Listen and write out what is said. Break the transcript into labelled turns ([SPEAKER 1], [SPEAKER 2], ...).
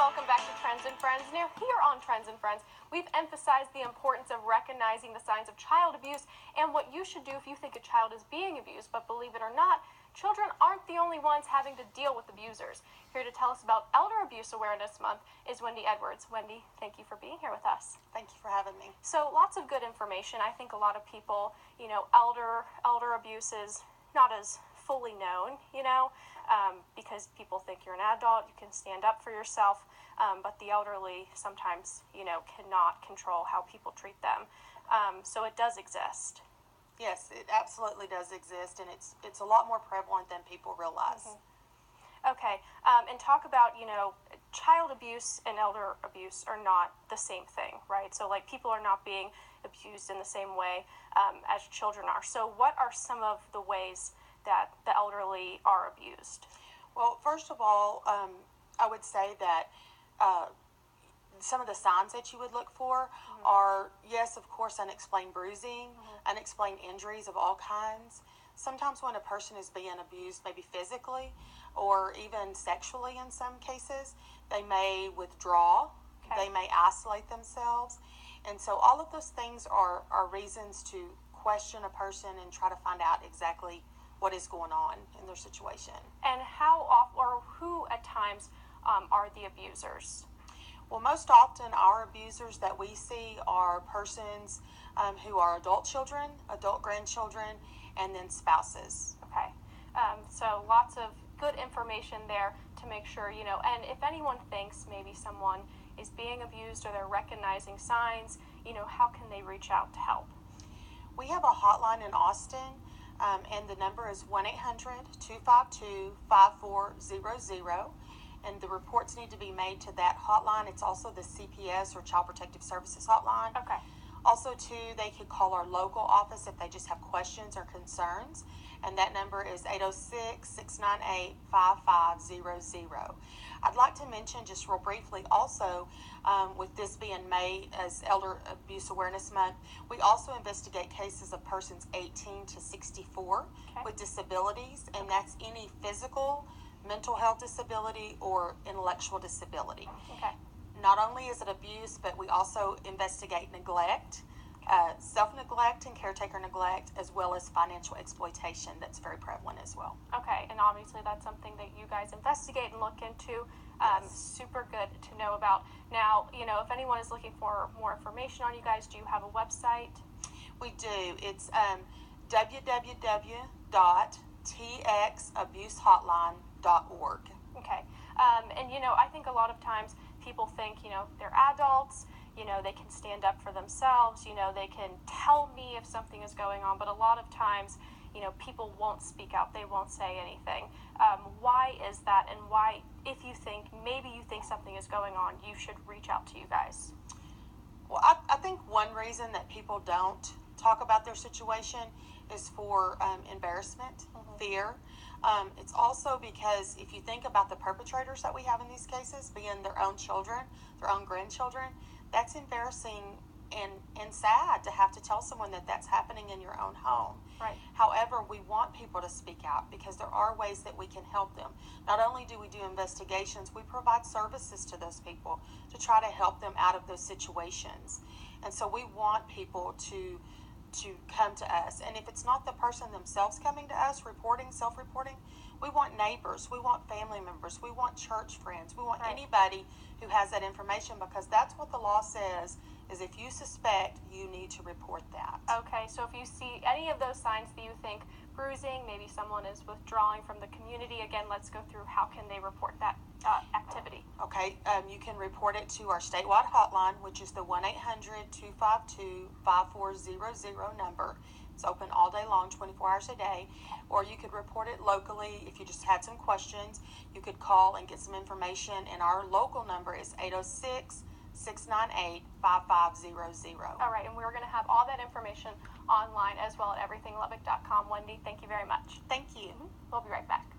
[SPEAKER 1] welcome back to Trends and Friends. Now, here on Trends and Friends, we've emphasized the importance of recognizing the signs of child abuse and what you should do if you think a child is being abused. But believe it or not, children aren't the only ones having to deal with abusers. Here to tell us about Elder Abuse Awareness Month is Wendi Edwards. Wendi, thank you for being here with us.
[SPEAKER 2] Thank you for having me.
[SPEAKER 1] So, lots of good information. I think a lot of people, elder abuse is not as fully known, because people think you're an adult, you can stand up for yourself, but the elderly sometimes, cannot control how people treat them. So it does exist.
[SPEAKER 2] Yes, it absolutely does exist, and it's a lot more prevalent than people realize.
[SPEAKER 1] Mm-hmm. Okay, and talk about, child abuse and elder abuse are not the same thing, right? So, people are not being abused in the same way as children are. So what are some of the ways that the elderly are abused?
[SPEAKER 2] Well, first of all, I would say that some of the signs that you would look for are, yes, of course, unexplained bruising, unexplained injuries of all kinds. Sometimes when a person is being abused, maybe physically or even sexually in some cases, they may withdraw, they may isolate themselves. And so all of those things are reasons to question a person and try to find out exactly what is going on in their situation.
[SPEAKER 1] And how often, or who at times, are the abusers?
[SPEAKER 2] Well, most often our abusers that we see are persons who are adult children, adult grandchildren, and then spouses.
[SPEAKER 1] Okay. So lots of good information there to make sure, and if anyone thinks maybe someone is being abused or they're recognizing signs, how can they reach out to help?
[SPEAKER 2] We have a hotline in Austin, and the number is 1-800-252-5400, and the reports need to be made to that hotline. It's also the CPS or Child Protective Services hotline.
[SPEAKER 1] Okay.
[SPEAKER 2] Also, too, they could call our local office if they just have questions or concerns, and that number is 806-698-5500. I'd like to mention just real briefly also, with this being May as Elder Abuse Awareness Month, we also investigate cases of persons 18 to 64 with disabilities, and that's any physical, mental health disability, or intellectual disability.
[SPEAKER 1] Okay.
[SPEAKER 2] Not only is it abuse, but we also investigate neglect, self-neglect and caretaker neglect, as well as financial exploitation that's very prevalent as well.
[SPEAKER 1] Okay, and obviously that's something that you guys investigate and look into.
[SPEAKER 2] Yes.
[SPEAKER 1] Super good to know about. Now, if anyone is looking for more information on you guys, do you have a website?
[SPEAKER 2] We do. It's www.txabusehotline.org.
[SPEAKER 1] Okay. And I think a lot of times people think, they're adults, they can stand up for themselves, they can tell me if something is going on, but a lot of times, people won't speak out, they won't say anything. Why is that, and why, if maybe you think something is going on, you should reach out to you guys?
[SPEAKER 2] Well, I think one reason that people don't talk about their situation is for embarrassment, fear. It's also because if you think about the perpetrators that we have in these cases being their own children, their own grandchildren, that's embarrassing and sad to have to tell someone that that's happening in your own home.
[SPEAKER 1] Right.
[SPEAKER 2] However, we want people to speak out because there are ways that we can help them. Not only do we do investigations, we provide services to those people to try to help them out of those situations. And so we want people to come to us. And if it's not the person themselves coming to us, self-reporting, we want neighbors, we want family members, we want church friends, we want anybody who has that information, because that's what the law says, is if you suspect, you need to report that.
[SPEAKER 1] Okay, so if you see any of those signs that you think bruising, maybe someone is withdrawing from the community, again, let's go through how can they report that activity.
[SPEAKER 2] Okay, you can report it to our statewide hotline, which is the 1-800-252-5400 number. It's open all day long, 24 hours a day. Or you could report it locally if you just had some questions. You could call and get some information, and our local number is 806-698-5500.
[SPEAKER 1] All right, and we're going to have all that information online as well at everythinglubbock.com. Wendi, thank you very much.
[SPEAKER 2] Thank you.
[SPEAKER 1] We'll be right back.